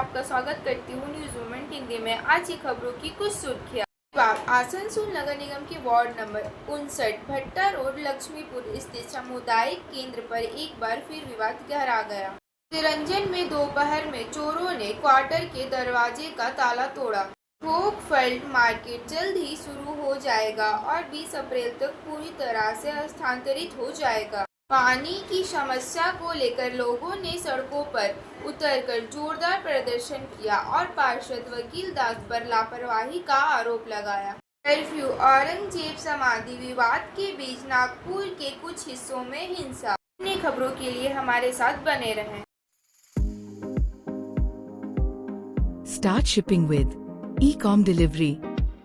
आपका स्वागत करती हूँ न्यूज मोमेंट हिंदी में। आज की खबरों की कुछ सुर्खियाँ। आसनसोल नगर निगम के वार्ड नंबर 59 भट्टा रोड लक्ष्मीपुर स्थित सामुदायिक केंद्र पर एक बार फिर विवाद गहरा गया। निरंजन में दोपहर में चोरों ने क्वार्टर के दरवाजे का ताला तोड़ा। होपफील्ड मार्केट जल्द ही शुरू हो जाएगा और 20 अप्रैल तक पूरी तरह से हस्तांतरित हो जाएगा। पानी की समस्या को लेकर लोगों ने सड़कों पर उतरकर जोरदार प्रदर्शन किया और पार्षद वकील दास पर लापरवाही का आरोप लगाया। कर्फ्यू औरंगजेब समाधि विवाद के बीच नागपुर के कुछ हिस्सों में हिंसा। अन्य खबरों के लिए हमारे साथ बने रहें। Start shipping with e-com delivery.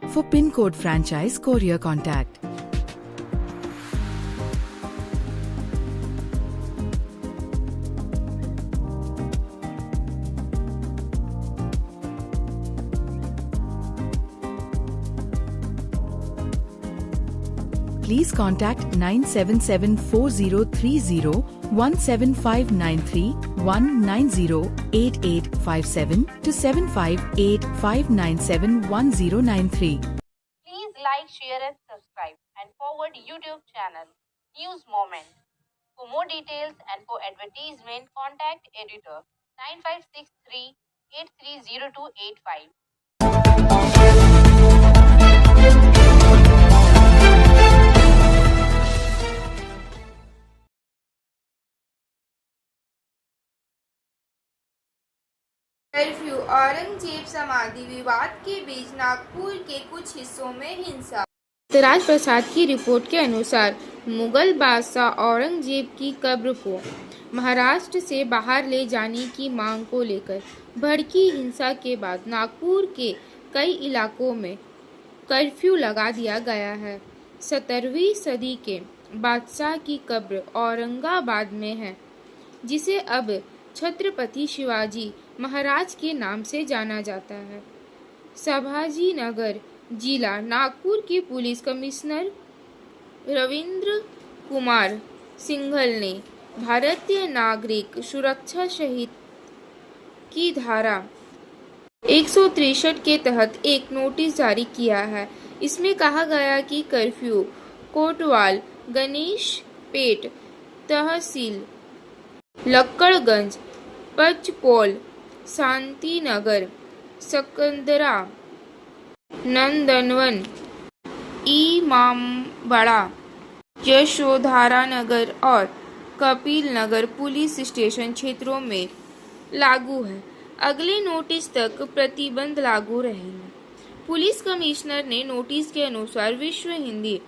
For PIN code franchise courier contact. Please contact 97740301759319088857 to 7585971093. Please like, share and subscribe and forward YouTube channel News Moment. For more details and for advertisement, contact editor 9563 830285. Curfew Aurangzeb समाधि विवाद के बीच नागपुर के कुछ हिस्सों में हिंसा। राज प्रसाद की report के अनुसार मुगल बादशाह औरंगजेब की कब्र को महाराष्ट्र से बाहर ले जाने की मांग को लेकर भड़की हिंसा के बाद नागपुर के कई इलाकों में कर्फ्यू लगा दिया गया है। 17वीं सदी के बादशाह की कब्र औरंगाबाद में है, जिसे अब छत्रपति शिवाजी महाराज के नाम से जाना जाता है। संभाजी नगर जिला नागपुर के पुलिस कमिश्नर रविंद्र कुमार सिंघल ने भारतीय नागरिक सुरक्षा सहित की धारा 163 के तहत एक नोटिस जारी किया है। इसमें कहा गया कि कर्फ्यू कोतवाल, गणेश पेट तहसील, लक्कड़गंज, पंचपोल, शांतिनगर, सकंदरा, नंदनवन, इमामबाड़ा, यशोधरा नगर और कपिल नगर पुलिस स्टेशन क्षेत्रों में लागू है। अगले नोटिस तक प्रतिबंध लागू रहेगा। पुलिस कमिश्नर ने नोटिस के अनुसार विश्व हिंदी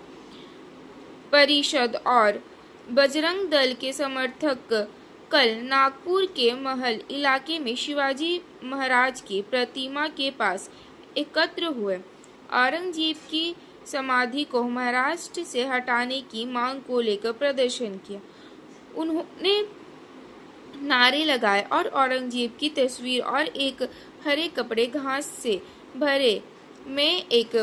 परिषद और बजरंग दल के समर्थक कल नागपुर के महल इलाके में शिवाजी महाराज की प्रतिमा के पास एकत्र हुए। औरंगजेब की समाधि को महाराष्ट्र से हटाने की मांग को लेकर प्रदर्शन किया। उन्होंने नारे लगाए और औरंगजेब की तस्वीर और एक हरे कपड़े घास से भरे में एक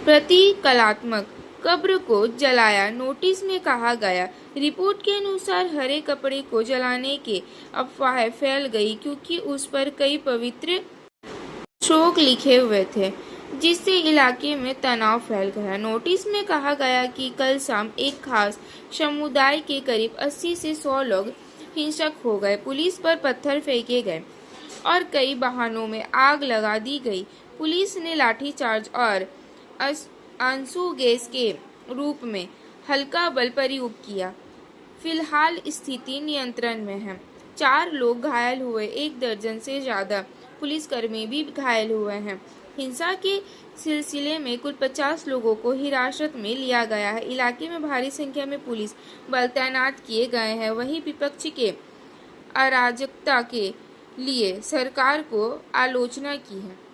प्रतीकात्मक कब्र को जलाया। नोटिस में कहा गया, रिपोर्ट के अनुसार हरे कपड़े को जलाने के अफवाह फैल गई क्योंकि उस पर कई पवित्र श्लोक लिखे हुए थे, जिससे इलाके में तनाव फैल गया। नोटिस में कहा गया कि कल शाम एक खास समुदाय के करीब 80 से 100 लोग हिंसक हो गए। पुलिस पर पत्थर फेंके गए और कई वाहनों में आग लगा दी गई। पुलिस ने लाठीचार्ज और आंसू गैस के रूप में हल्का बल प्रयोग किया। फिलहाल स्थिति नियंत्रण में है। 4 लोग घायल हुए, 1 दर्जन से ज्यादा पुलिसकर्मी भी घायल हुए हैं। हिंसा के सिलसिले में कुल 50 लोगों को हिरासत में लिया गया है। इलाके में भारी संख्या में पुलिस बल तैनात किए गए हैं। वहीं विपक्ष के अराजकता के लिए सरकार को आलोचना की है।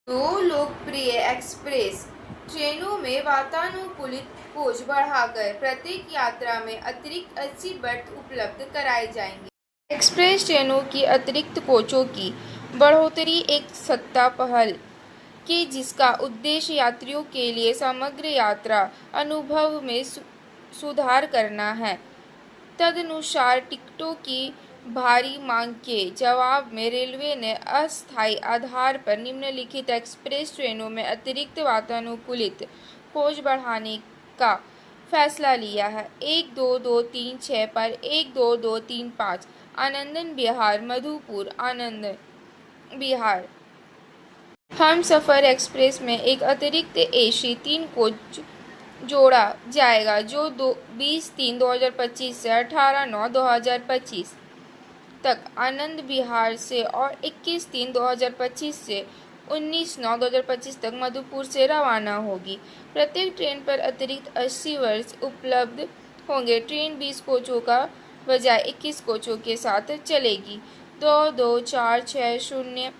दो लोकप्रिय एक्सप्रेस ट्रेनों में वातानुकूलित कोच बढ़ाकर प्रत्येक यात्रा में अतिरिक्त 80 बर्थ उपलब्ध कराए जाएंगे। एक्सप्रेस ट्रेनों की अतिरिक्त कोचों की बढ़ोतरी एक सत्ता पहल की, जिसका उद्देश्य यात्रियों के लिए समग्र यात्रा अनुभव में सुधार करना है। तदनुसार टिकटों की भारी मांग के जवाब में रेलवे ने अस्थायी आधार पर निम्नलिखित एक्सप्रेस ट्रेनों में अतिरिक्त वातानुकूलित कोच बढ़ाने का फैसला लिया है। 1, 2, 2, 3, 6 पर 1, 2, 2, 3, 5 आनंद विहार मधुपुर आनंद विहार। हमसफर एक्सप्रेस में एक अतिरिक्त एसी 3 कोच जोड़ा जाएगा जो 20-3-2025 से 18-9-2025 तक आनंद विहार से और 21-3-2025 से 19-9-2025 तक मधुपुर से रवाना होगी। प्रत्येक ट्रेन पर अतिरिक्त 80 वर्ष उपलब्ध होंगे। ट्रेन 20 कोचों का बजाय 21 कोचों के साथ चलेगी। 22460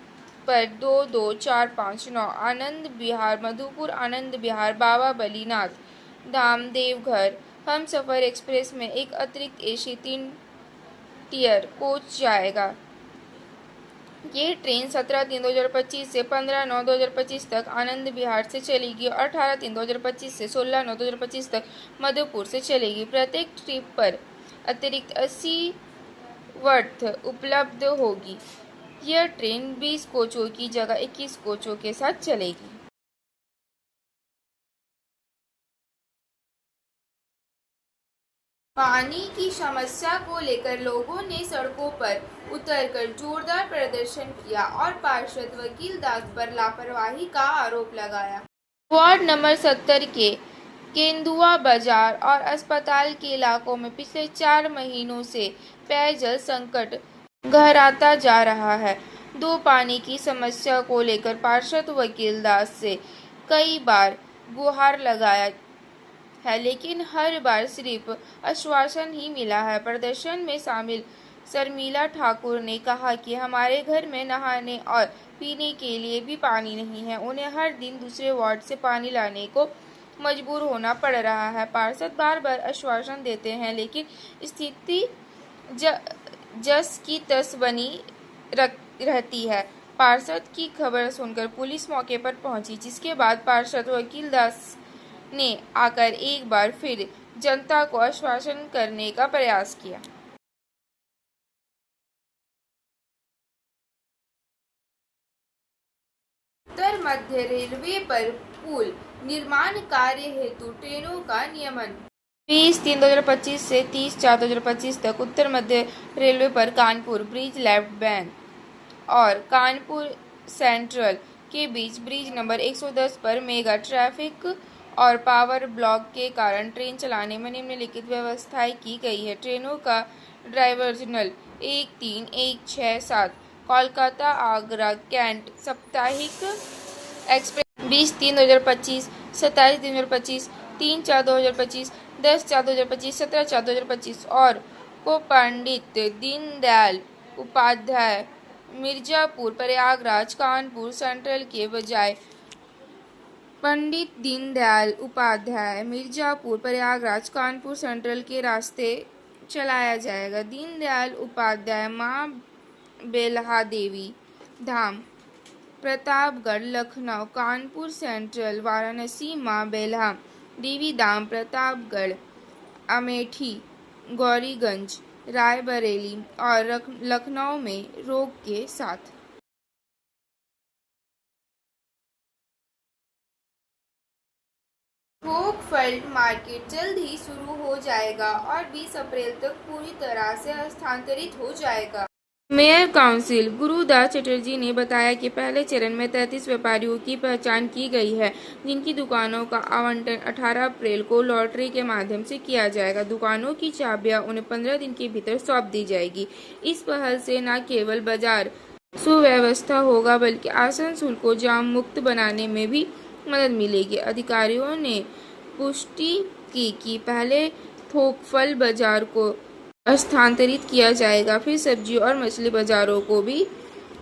पर 22459 आनंद विहार मधुपुर आनंद विहार बाबा बलीनाथ धाम देवघर। हमसफर एक्सप्रेस में एक अतिरिक्त एसी 3 टियर कोच जाएगा। ये ट्रेन 17-3-2025 से 15-9-2025 तक आनंद विहार से चलेगी और 18-3-2025 से 16-9-2025 तक मधुपुर से चलेगी। प्रत्येक ट्रिप पर अतिरिक्त 80 वर्थ उपलब्ध होगी। यह ट्रेन 20 कोचों की जगह 21 कोचों के साथ चलेगी। पानी की समस्या को लेकर लोगों ने सड़कों पर उतरकर जोरदार प्रदर्शन किया और पार्षद वकील दास पर लापरवाही का आरोप लगाया। वार्ड नंबर 70 के केंदुआ बाजार और अस्पताल के इलाकों में पिछले 4 महीनों से पेयजल संकट गहराता जा रहा है। पानी की समस्या को लेकर पार्षद वकील दास से कई बार गुहार लगाया है, लेकिन हर बार सिर्फ आश्वासन ही मिला है। प्रदर्शन में शामिल शर्मिला ठाकुर ने कहा कि हमारे घर में नहाने और पीने के लिए भी पानी नहीं है। उन्हें हर दिन दूसरे वार्ड से पानी लाने को मजबूर होना पड़ रहा है। पार्षद बार बार आश्वासन देते हैं, लेकिन स्थिति जस की तस बनी रहती है। पार्षद की खबर सुनकर पुलिस मौके पर पहुंची, जिसके बाद पार्षद वकील दास ने आकर एक बार फिर जनता को आश्वासन करने का प्रयास किया। उत्तर मध्य रेलवे पर पुल निर्माण कार्य हेतु ट्रेनों का नियमन। 20-3-2025 से 30-4-2025 तक उत्तर मध्य रेलवे पर कानपुर ब्रिज लेफ्ट बैंड और कानपुर सेंट्रल के बीच ब्रिज नंबर 110 पर मेगा ट्रैफिक और पावर ब्लॉक के कारण ट्रेन चलाने में निम्नलिखित व्यवस्थाएं की गई है। ट्रेनों का डाइवर्जनल 13167 कोलकाता आगरा कैंट साप्ताहिक एक्सप्रेस 20-3-2025 27-3-2025 3-4-2025 10-4-2025 17-4-2025 और को पंडित दीनदयाल उपाध्याय मिर्जापुर प्रयागराज कानपुर सेंट्रल के बजाय पंडित दीनदयाल उपाध्याय मिर्जापुर प्रयागराज कानपुर सेंट्रल के रास्ते चलाया जाएगा। दीनदयाल उपाध्याय मां बेल्हा देवी धाम प्रतापगढ़ लखनऊ कानपुर सेंट्रल वाराणसी मां बेल्हा देवी धाम प्रतापगढ़ अमेठी गौरीगंज रायबरेली और लखनऊ में रोक के साथ। होपफील्ड मार्केट जल्द ही शुरू हो जाएगा और 20 अप्रैल तक पूरी तरह से हस्तांतरित हो जाएगा। मेयर काउंसिल गुरुदास चटर्जी ने बताया कि पहले चरण में 33 व्यापारियों की पहचान की गई है, जिनकी दुकानों का आवंटन 18 अप्रैल को लॉटरी के माध्यम से किया जाएगा। दुकानों की चाबियां उन्हें 15 दिन के भीतर सौंप दी जाएगी। इस पहल से न केवल बाजार सुव्यवस्था होगा, बल्कि आसनसोल को जाम मुक्त बनाने में भी मदद मिलेगी। अधिकारियों ने पुष्टि की कि पहले थोक फल बाजार को स्थानांतरित किया जाएगा, फिर सब्जी और मछली बाजारों को भी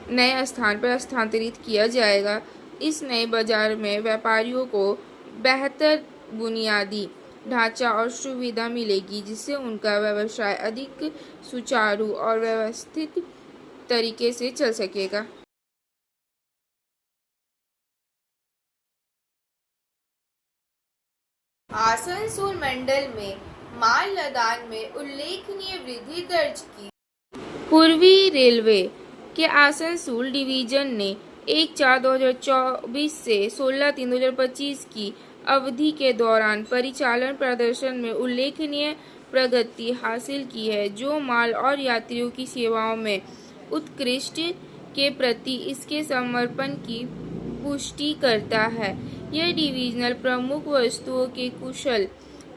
नए स्थान पर स्थानांतरित किया जाएगा। इस नए बाजार में व्यापारियों को बेहतर बुनियादी ढांचा और सुविधा मिलेगी, जिससे उनका व्यवसाय अधिक सुचारू और व्यवस्थित तरीके से चल सकेगा। आसनसोल मंडल में माल लदान में उल्लेखनीय वृद्धि दर्ज की। पूर्वी रेलवे के आसनसोल डिवीजन ने 1/4/2024 से 16/3/2025 की अवधि के दौरान परिचालन प्रदर्शन में उल्लेखनीय प्रगति हासिल की है, जो माल और यात्रियों की सेवाओं में उत्कृष्ट के प्रति इसके समर्पण की पुष्टि करता है। यह डिवीजन प्रमुख वस्तुओं के कुशल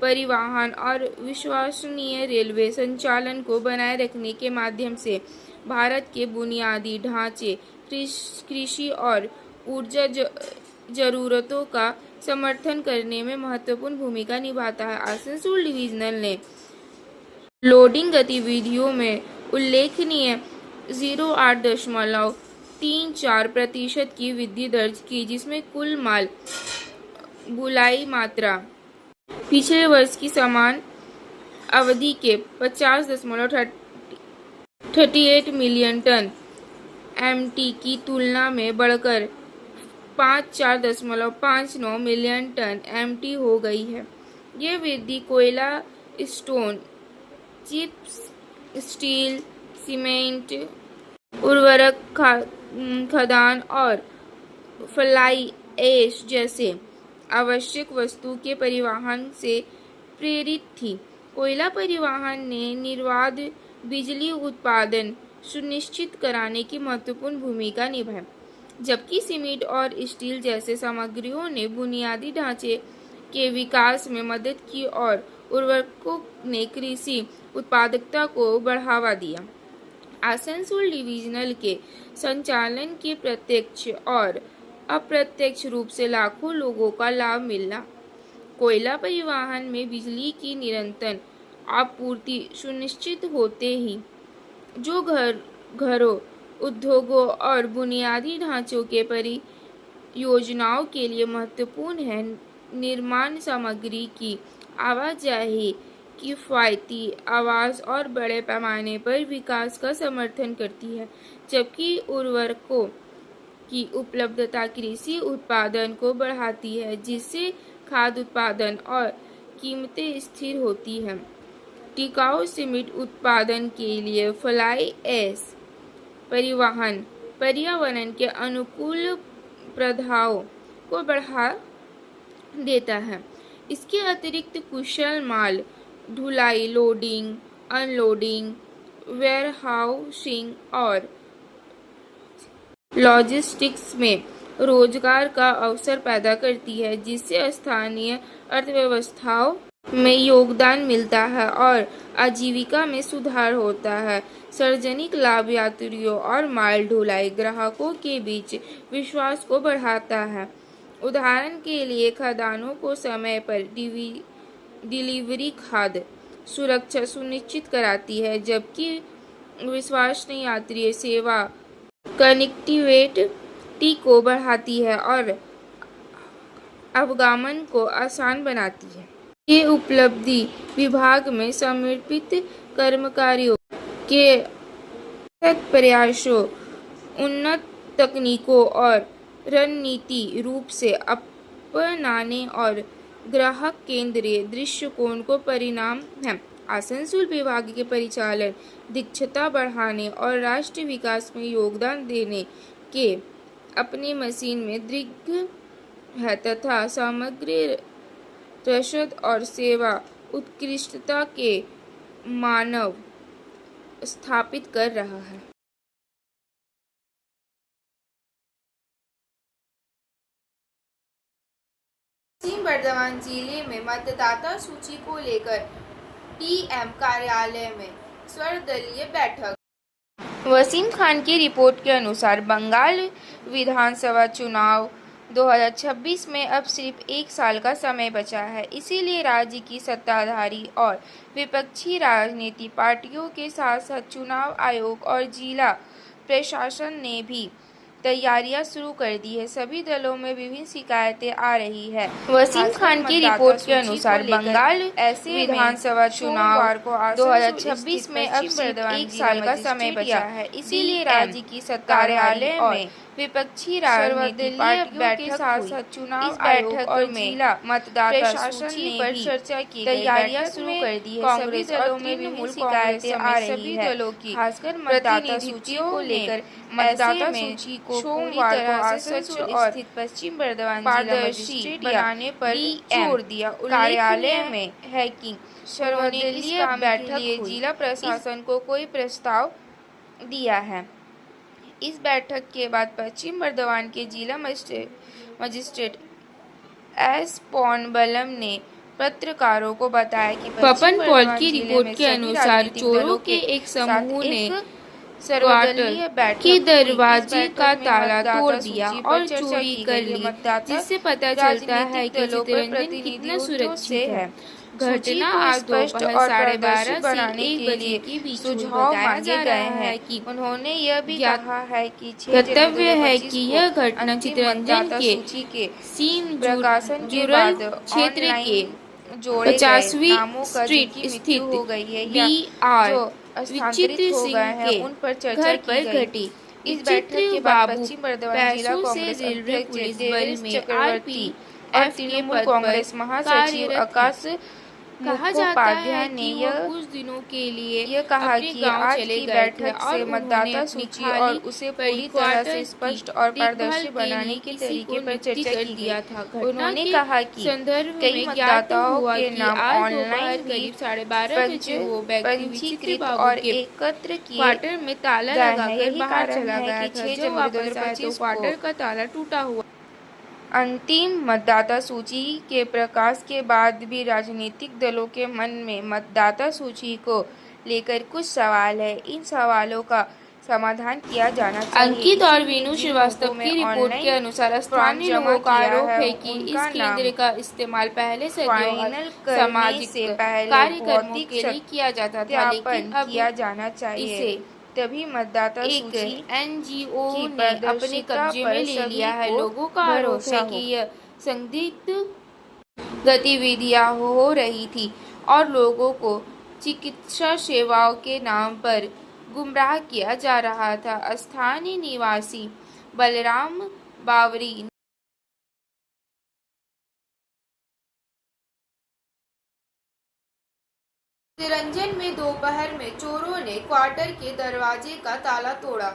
परिवहन और विश्वसनीय रेलवे संचालन को बनाए रखने के माध्यम से भारत के बुनियादी ढांचे, कृषि और ऊर्जा जरूरतों का समर्थन करने में महत्वपूर्ण भूमिका निभाता है। आसनसोल डिवीजन ने लोडिंग गतिविधियों में उल्लेखनीय 08.34% की वृद्धि दर्ज की, जिसमें कुल माल बुलाई मात्रा पिछले वर्ष की समान अवधि के 50.38 मिलियन टन MT की तुलना में बढ़कर 54.59 मिलियन टन MT हो गई है। यह वृद्धि कोयला, स्टोन, चिप्स, स्टील, सीमेंट, उर्वरक, खाद्यान्न और फ्लाई ऐश जैसे आवश्यक वस्तु के परिवहन से प्रेरित थी। कोयला परिवहन ने निर्बाध बिजली उत्पादन सुनिश्चित कराने की महत्वपूर्ण भूमिका निभाई, जबकि सीमेंट और स्टील जैसे सामग्रियों ने बुनियादी ढांचे के विकास में मदद की और उर्वरकों ने कृषि उत्पादकता को बढ़ावा दिया। आसनसोल डिवीजन के संचालन के प्रत्यक्ष और अप्रत्यक्ष रूप से लाखों लोगों का लाभ मिला। कोयला परिवहन में बिजली की निरंतर आपूर्ति सुनिश्चित होते ही जो घरों, उद्योगों और बुनियादी ढांचों के परियोजनाओं के लिए महत्वपूर्ण है। निर्माण सामग्री की आवाजाही, किफायती आवास और बड़े पैमाने पर विकास का समर्थन करती है, जबकि उर्वरकों की उपलब्धता कृषि उत्पादन को बढ़ाती है, जिससे खाद्य उत्पादन और कीमतें स्थिर होती हैं। टिकाऊ सीमेंट उत्पादन के लिए फ्लाई ऐश परिवहन पर्यावरण के अनुकूल प्रथाओं को बढ़ा देता है। इसके अतिरिक्त कुशल माल ढुलाई, लोडिंग, अनलोडिंग, वेयरहाउसिंग और लॉजिस्टिक्स में रोजगार का अवसर पैदा करती है, जिससे स्थानीय अर्थव्यवस्थाओं में योगदान मिलता है और आजीविका में सुधार होता है। सार्वजनिक लाभ यात्रियों और माल ढुलाई ग्राहकों के बीच विश्वास को बढ़ाता है। उदाहरण के लिए, खाद्यान्नों को समय पर डिलीवरी खाद्य सुरक्षा सुनिश्चित कराती है, जबकि विश्वसनीय यात्री सेवा कनेक्टिविटी को बढ़ाती है और आवागमन को आसान बनाती है। ये उपलब्धि विभाग में समर्पित कर्मचारियों के प्रयासों, उन्नत तकनीकों और रणनीति रूप से अपनाने और ग्राहक केंद्रीय दृष्टिकोण को परिणाम है। आसनसोल विभाग के परिचालन दक्षता बढ़ाने और राष्ट्रीय विकास में योगदान देने के अपने मिशन में दृढ़ है तथा समग्र रसद और सेवा उत्कृष्टता के मानव स्थापित कर रहा है। पश्चिम बर्धमान जिले में मतदाता सूची को लेकर टीएम कार्यालय में सर्वदलीय बैठक। वसीम खान की रिपोर्ट के अनुसार बंगाल विधानसभा चुनाव 2026 में अब सिर्फ 1 साल का समय बचा है, इसीलिए राज्य की सत्ताधारी और विपक्षी राजनीतिक पार्टियों के साथ साथ चुनाव आयोग और जिला प्रशासन ने भी तैयारियां शुरू कर दी है। सभी दलों में विभिन्न शिकायतें आ रही है। वसीम खान की रिपोर्ट के अनुसार बंगाल ऐसे विधानसभा चुनाव 2026 में अब सिर्फ 1 साल का समय बचा है, इसीलिए राज्य की कार्यालय में विपक्षी राजनीतिक पार्टियों के साथ चुनाव आयोग और जिला मतदाता सूची पर चर्चा की तैयारियां शुरू कर दी है। सभी दलों में विभिन्न शिकायतें आ रही है, खासकर मतदाता सूची को लेकर। मतदाता सूची को पूरी तरह से स्वच्छ और स्थित पश्चिम बर्धमान पारदर्शी बनाने पर जोर दिया। कार्यालय में हैकिंग सर्वदलीय बैठक के लिए जिला प्रशासन को कोई प्रस्ताव दिया है। इस बैठक के बाद पश्चिम बर्धमान के जिला मजिस्ट्रेट एस पॉनबलम ने पत्रकारों को बताया कि पवन पॉल की रिपोर्ट के अनुसार चोरों के एक समूह ने सर्वदलीय बैठक के दरवाजे का ताला तोड़ दिया और चोरी कर ली, जिससे पता चलता है कि चित्तरंजन कितना सुरक्षित है। घटना आज दोपहर 12:30 से 1 बजे के बीच सुझाव मांगे गए हैं कि उन्होंने यह भी कहा है कि कर्तव्य है कि यह घटना चित्तरंजन के सीम प्रकाशन के जुरल बाद क्षेत्र के 50वीं 50वीं स्ट्रीट स्थित हो गई है BR विचित्र सिंह के उन पर चर्चा घर की पर गई। घटी। इस बैठक के बाद बाबू पश्चिम बर्धमान जिला पैसों से कांग्रेस रेलवे अध्यक्ष पुलिस देवेश बल में चक्रवर्ती और RPF के तृणमूल पद पर कांग्रेस महासचिव कार्यरत आकाश कहा जाता मुखोपाध्याय है ने कि वो कुछ दिनों के लिए यह कहा अपने कि गांव आज चले की गए थे बैठक और से उन्होंने मतदाता अपनी सूची खाली और उसे पूरी पड़ी तरह क्वार्टर से की स्पष्ट और देखभाल पारदर्शी के बनाने लिए के किसी तरीके को पर नियुक्ति चर्चा कर की दिया गई। था। घटना उन्होंने के कहा कि संदर्भ कई में ज्ञात मतदाताओं हुआ के कि नाम आज ऑनलाइन दोपहर भी करीब 12:30 बजे वो व्यक्ति विचित्र पंजीकृत बाबू और के एकत्र किए क्वार्टर में ताला गए हैं। लगाकर यही बाहर कारण चला है गया कि था। 6 जब जनवरी वापस आया तो 2025 क्वार्टर को का ताला टूटा हुआ। अंतिम मतदाता सूची के प्रकाश के बाद भी राजनीतिक दलों के मन में मतदाता सूची को लेकर कुछ सवाल है। इन सवालों का समाधान किया जाना चाहिए। अंकित और इसीलिए वीनू जिन श्रीवास्तव लोगों की में रिपोर्ट के ऑनलाइन अनुसार स्थानीय जमा लोगों का किया आरोप है, है कि इस उनका केंद्र नाम का इस्तेमाल पहले सदियों फाइनल और करने सामाजिक से पहले कार्यक्रमों भौतिक के लिए किया जाता था, लेकिन सत्यापन अब किया जाना चाहिए। इसे तभी मतदाता एक सूची NGO की ने अपने पारदर्शिता कब्जे पर में ले लिया है। सभी को लोगों का आरोप भरोसा है हो। कि यह संदिग्ध गतिविधियां हो रही थी और लोगों को चिकित्सा सेवाओं के नाम पर गुमराह किया जा रहा था। स्थानीय निवासी बलराम बावरी चित्तरंजन में दोपहर में चोरों ने क्वार्टर के दरवाजे का ताला तोड़ा।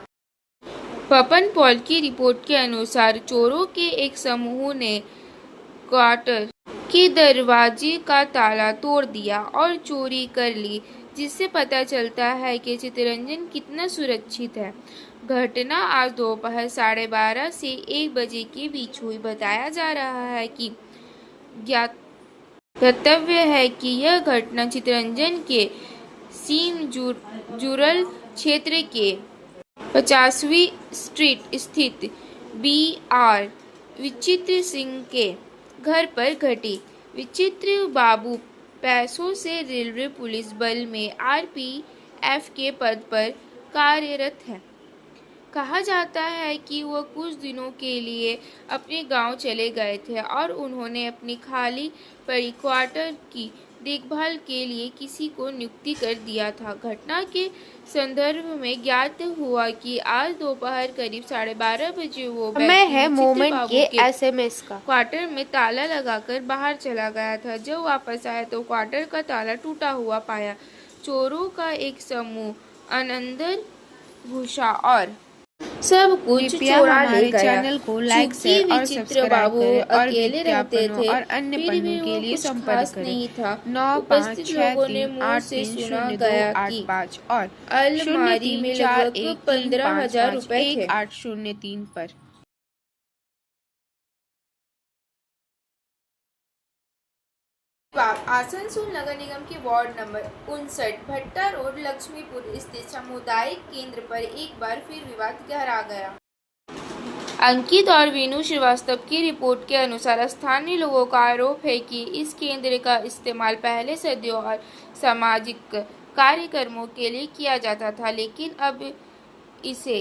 पवन पॉल की रिपोर्ट के अनुसार चोरों के एक समूह ने क्वार्टर के दरवाजे का ताला तोड़ दिया और चोरी कर ली, जिससे पता चलता है कि चित्तरंजन कितना सुरक्षित है। घटना आज दोपहर 12:30 से 1 बजे के बीच हुई। बताया जा रहा है कि कर्तव्य है कि यह घटना चित्तरंजन के सीम जुरल क्षेत्र के 50वीं स्ट्रीट स्थित BR विचित्र सिंह के घर पर घटी। विचित्र बाबू पैसों से रेलवे पुलिस बल में RPF के पद पर कार्यरत है। कहा जाता है कि वह कुछ दिनों के लिए अपने गांव चले गए थे और उन्होंने अपनी खाली पड़ी क्वार्टर की देखभाल के लिए किसी को नियुक्ति कर दिया था। घटना के संदर्भ में ज्ञात हुआ कि आज दोपहर करीब 12:30 बजे वो मैं है व्यक्ति मोमेंट बाबू के SMS का। क्वार्टर में ताला लगाकर बाहर चला गया था। जब वापस आया तो क्वार्टर का ताला टूटा हुआ पाया। चोरों का एक समूह अंदर घुसा और सब कुछ कृपया चोरा ले हमारे गया। चैनल को लाइक, चूंकि शेयर और विचित्र सब्सक्राइब बाबू करें और अकेले रहते विज्ञापनों थे और अन्य फिर पन्नों भी के वो लिए कुछ संपर्क खास करें। नहीं था। 9563 उपस्थित लोगों ने मुंह से सुना गया कि 83 और अलमारी में लगभग 15,000 रुपए थे। 1803 पर। आसनसोल नगर निगम के वार्ड नंबर 59 भट्टा रोड लक्ष्मीपुर स्थित सामुदायिक केंद्र पर एक बार फिर विवाद गहरा गया। अंकित और वीनू श्रीवास्तव की रिपोर्ट के अनुसार स्थानीय लोगों का आरोप है कि इस केंद्र का इस्तेमाल पहले सदियों और सामाजिक कार्यक्रमों के लिए किया जाता था, लेकिन अब इसे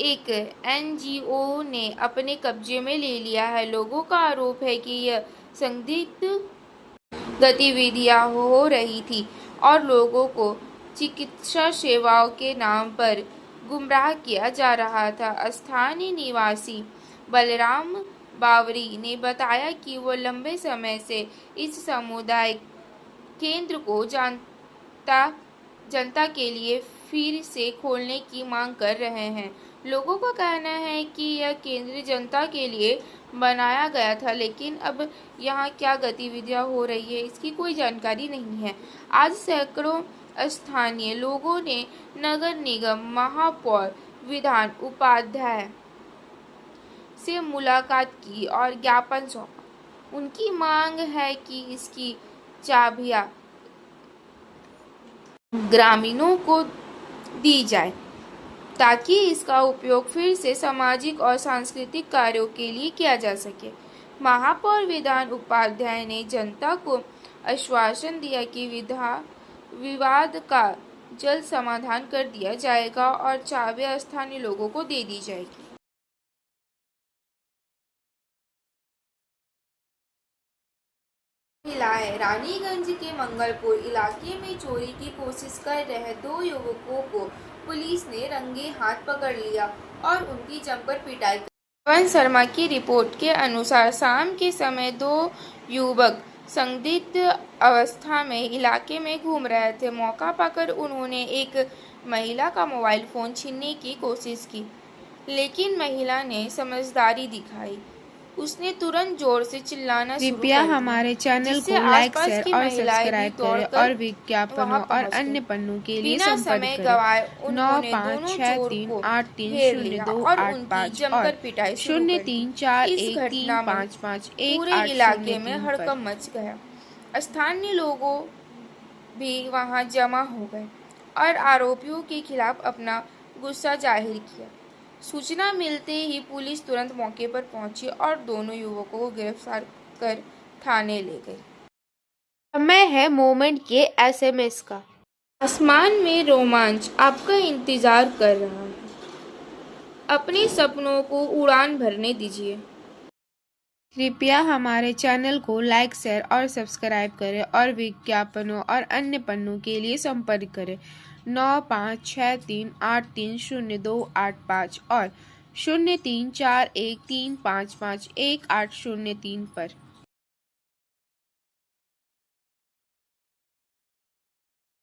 एक एनजीओ ने अपने कब्जे में ले लिया है। लोगों का आरोप है कि यह संदिग्ध गतिविधियां हो रही थी और लोगों को चिकित्सा सेवाओं के नाम पर गुमराह किया जा रहा था। स्थानीय निवासी बलराम बावरी ने बताया कि वो लंबे समय से इस सामुदायिक केंद्र को जनता के लिए फिर से खोलने की मांग कर रहे हैं। लोगों का कहना है कि यह केंद्र जनता के लिए बनाया गया था, लेकिन अब यहाँ क्या गतिविधियां हो रही है इसकी कोई जानकारी नहीं है। आज सैकड़ों स्थानीय लोगों ने नगर निगम महापौर विधान उपाध्याय से मुलाकात की और ज्ञापन सौंपा। उनकी मांग है कि इसकी चाबियां ग्रामीणों को दी जाए ताकि इसका उपयोग फिर से सामाजिक और सांस्कृतिक कार्यों के लिए किया जा सके। महापौर विधान उपाध्याय ने जनता को आश्वासन दिया कि विवाद का जल्द समाधान कर दिया जाएगा और चाबियां स्थानीय लोगों को दे दी जाएगी। महिलाएं रानीगंज के मंगलपुर इलाके में चोरी की कोशिश कर रहे 2 युवकों को पुलिस ने रंगे हाथ पकड़ लिया और उनकी जमकर पिटाई कर। पवन शर्मा की रिपोर्ट के अनुसार शाम के समय 2 युवक संदिग्ध अवस्था में इलाके में घूम रहे थे। मौका पाकर उन्होंने एक महिला का मोबाइल फोन छीनने की कोशिश की, लेकिन महिला ने समझदारी दिखाई। उसने तुरंत जोर से चिल्लाना शुरू कर कृपया दिया, हमारे चैनल जिससे को लाइक, आसपास शेयर की और महिलाएं भी सब्सक्राइब करें दौड़कर और विज्ञापनों वहां और पहुंच गईं। अन्य पन्नों के लिए बिना संपर्क समय करें गवाए उन्होंने 9 5 दोनों 6 चोर 3 को 8 3 घेर 0 लिया 2 और 8 उनकी 5 जमकर और पिटाई शुरू 0 कर दी। 3 4 इस 1 3 घटना में 5 5 1 पूरे 8 इलाके 0 में 3 हड़कंप मच गया। स्थानीय लोगों भी वहां जमा हो गए और आरोपियों के खिलाफ अपना गुस्सा जाहिर किया। सूचना मिलते ही पुलिस तुरंत मौके पर पहुंची और दोनों युवकों को गिरफ्तार कर थाने ले गई। समय है मोमेंट के एसएमएस का। आसमान में रोमांच आपका इंतजार कर रहा है। अपने सपनों को उड़ान भरने दीजिए। कृपया हमारे चैनल को लाइक, शेयर और सब्सक्राइब करें और विज्ञापनों और अन्य पन्नों के लिए संपर्क करें 9 5 6 3 8 3 0 2 8 5 और 0 3 4 1 3 5 5 1 8 0 3 पर।